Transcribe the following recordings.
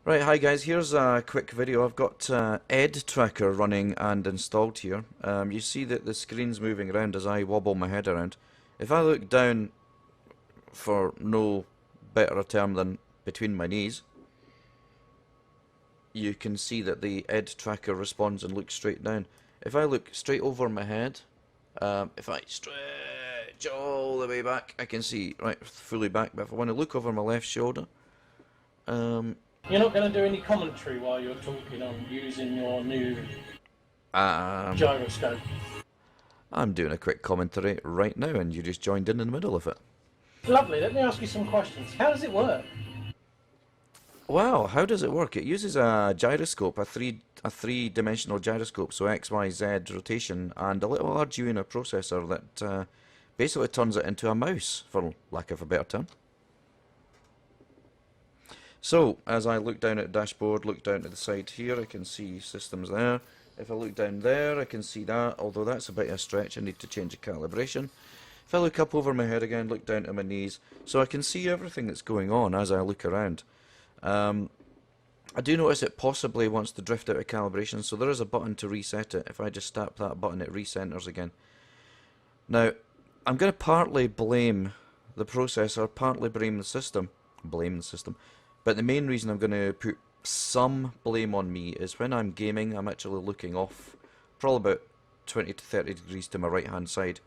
Right, hi guys, here's a quick video. I've got EdTracker running and installed here. You see that the screen's moving around as I wobble my head around. If I look down for no better a term than between my knees, you can see that the EdTracker responds and looks straight down. If I look straight over my head, if I stretch all the way back, I can see, right, fully back, but if I want to look over my left shoulder, um, You're not going to do any commentary while you're talking on using your new um, gyroscope. I'm doing a quick commentary right now, and you just joined in the middle of it. Lovely. Let me ask you some questions. How does it work? Wow, how does it work? It uses a gyroscope, a three-dimensional gyroscope, so X, Y, Z rotation, and a little Arduino processor that basically turns it into a mouse, for lack of a better term. So, as I look down at the dashboard, look down to the side here, I can see systems there. If I look down there, I can see that, although that's a bit of a stretch, I need to change the calibration. If I look up over my head again, look down to my knees, so I can see everything that's going on as I look around. I do notice it possibly wants to drift out of calibration, so there is a button to reset it. If I just tap that button, it recenters again. Now, I'm going to partly blame the processor, partly blame the system. But the main reason I'm going to put some blame on me is when I'm gaming, I'm actually looking off probably about 20 to 30 degrees to my right hand side.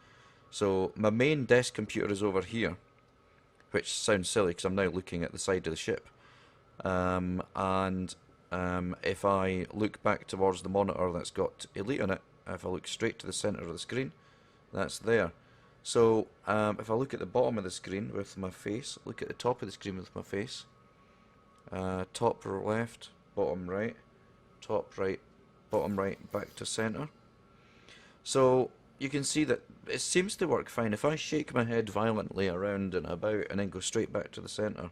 So my main desk computer is over here, which sounds silly because I'm now looking at the side of the ship. And if I look back towards the monitor that's got Elite on it, if I look straight to the center of the screen, that's there. So if I look at the bottom of the screen with my face, look at the top of the screen with my face, top left, bottom right, top right, bottom right, back to center. So you can see that it seems to work fine. If I shake my head violently around and about and then go straight back to the center,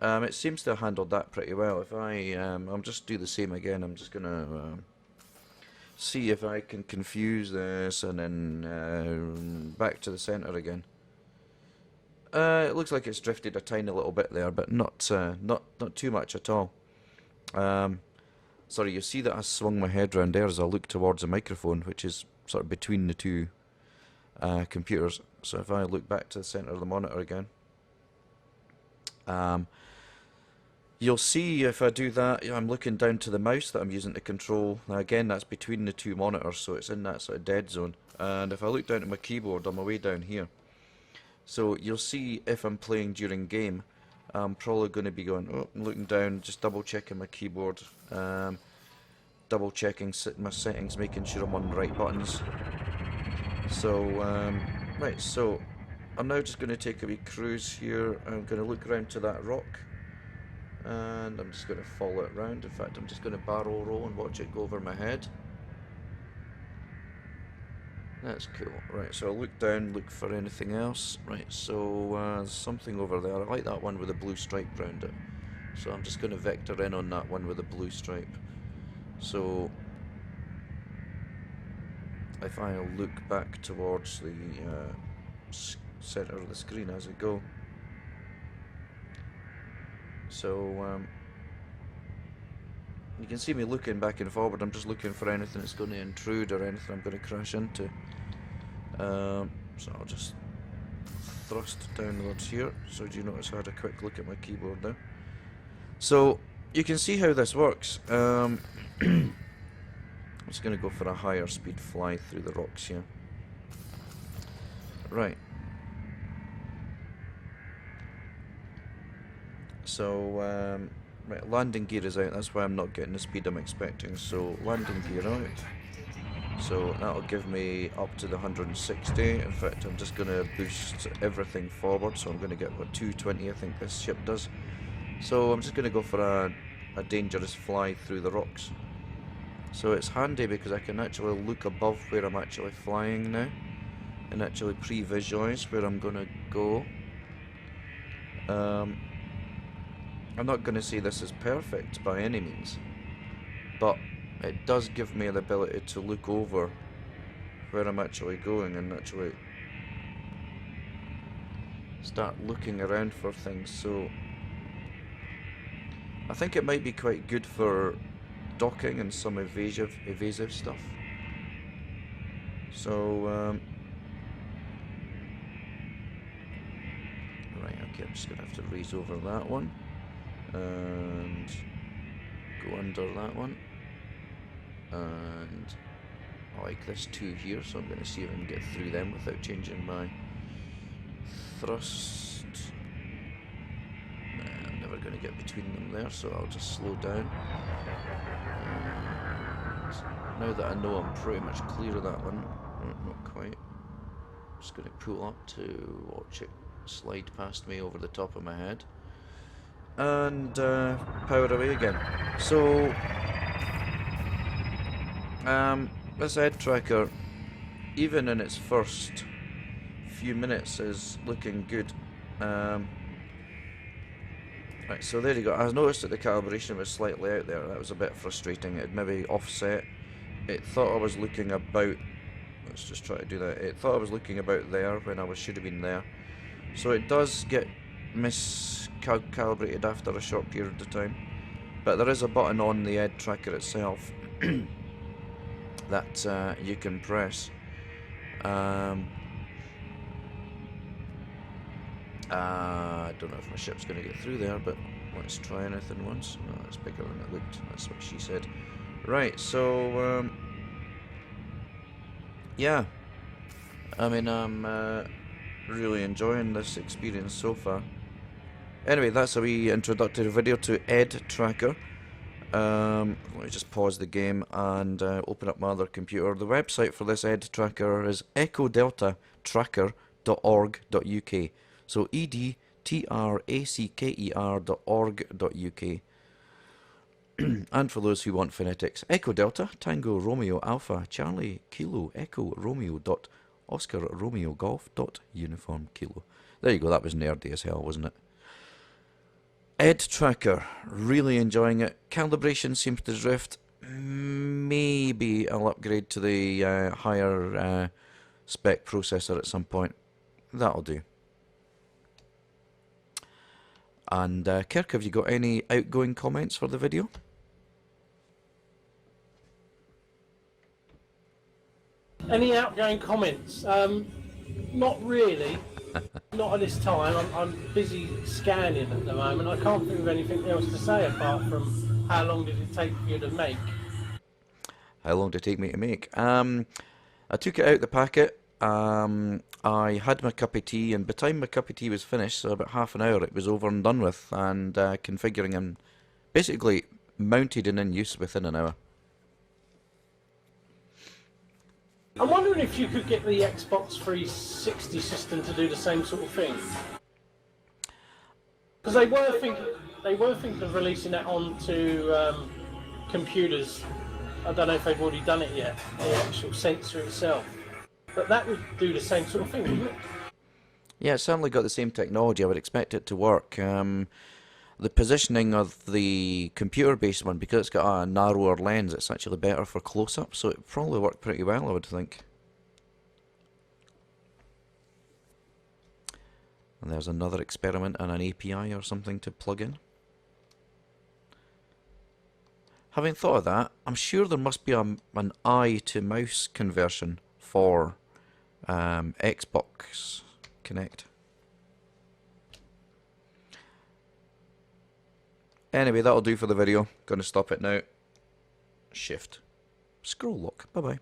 it seems to have handled that pretty well. If I'll just do the same again. I'm just gonna see if I can confuse this and then back to the center again. It looks like it's drifted a tiny little bit there, but not too much at all. Sorry, you see that I swung my head round there as I look towards the microphone, which is sort of between the two computers. So if I look back to the center of the monitor again, you'll see if I do that, I'm looking down to the mouse that I'm using to control. Now again, that's between the two monitors, so it's in that sort of dead zone. And if I look down at my keyboard, I'm way down here. So you'll see if I'm playing during game, I'm probably going to be going, oh, I'm looking down, just double checking my keyboard, double checking my settings, making sure I'm on the right buttons. So, right, so I'm now just going to take a wee cruise here. I'm going to look around to that rock, and I'm just going to follow it round. In fact, I'm just going to barrel roll and watch it go over my head. That's cool. Right, so I'll look down, look for anything else. Right, so there's something over there. I like that one with a blue stripe round it. So I'm just going to vector in on that one with a blue stripe. So if I look back towards the center of the screen as I go. So you can see me looking back and forward. I'm just looking for anything that's going to intrude or anything I'm going to crash into. So I'll just thrust downwards here. So do you notice I had a quick look at my keyboard now? So you can see how this works. I'm just going to go for a higher speed fly through the rocks here. Right. So right, landing gear is out. That's why I'm not getting the speed I'm expecting. So landing gear out. So that'll give me up to the 160. In fact, I'm just going to boost everything forward. So I'm going to get what 220 I think this ship does. So I'm just going to go for a dangerous fly through the rocks. So it's handy because I can actually look above where I'm actually flying now and actually pre-visualize where I'm going to go. I'm not going to say this is perfect by any means, but it does give me the ability to look over where I'm actually going and actually start looking around for things. So I think it might be quite good for docking and some evasive stuff. So, right, okay, I'm just going to have to raise over that one. And go under that one. And I like this two here, so I'm going to see if I can get through them without changing my thrust. Nah, I'm never going to get between them there, so I'll just slow down. And now that I know I'm pretty much clear of that one, not quite, I'm just going to pull up to watch it slide past me over the top of my head. And power away again. So, this EdTracker, even in its first few minutes, is looking good. Right, so there you go. I noticed that the calibration was slightly out there. That was a bit frustrating. It maybe offset. It thought I was looking about. Let's just try to do that. It thought I was looking about there when I should have been there. So it does get miscalibrated after a short period of time. But there is a button on the EdTracker itself that you can press. I don't know if my ship's going to get through there, but let's try anything once. Oh, it's bigger than it looked. That's what she said. Right, so yeah, I mean, I'm really enjoying this experience so far. Anyway, that's a wee introductory video to EdTracker. Let me just pause the game and open up my other computer. The website for this EdTracker is echodeltatracker.org.uk. So EdTracker.org.uk. And for those who want phonetics, Echo Delta, Tango Romeo Alpha, Charlie Kilo Echo Romeo dot Oscar Romeo Golf dot Uniform Kilo. There you go, that was nerdy as hell, wasn't it? EdTracker, really enjoying it. Calibration seems to drift. Maybe I'll upgrade to the higher spec processor at some point. That'll do. And Kirk, have you got any outgoing comments for the video? Any outgoing comments? Not really. Not at this time. I'm busy scanning at the moment. I can't think of anything else to say apart from how long did it take you to make? How long did it take me to make? I took it out the packet. I had my cup of tea, and by the time my cup of tea was finished, so about half an hour, it was over and done with, and configuring and basically mounted and in use within an hour. I'm wondering if you could get the Xbox 360 system to do the same sort of thing. Because they were thinking of releasing that onto computers. I don't know if they've already done it yet, the actual sensor itself. But that would do the same sort of thing, wouldn't it? Yeah, it's certainly got the same technology. I would expect it to work. The positioning of the computer-based one, because it's got a narrower lens, it's actually better for close-up, so it probably worked pretty well, I would think. And there's another experiment and an API or something to plug in. Having thought of that, I'm sure there must be an eye to mouse conversion for Xbox Connect. Anyway, that'll do for the video. Gonna stop it now. Shift. Scroll lock. Bye bye.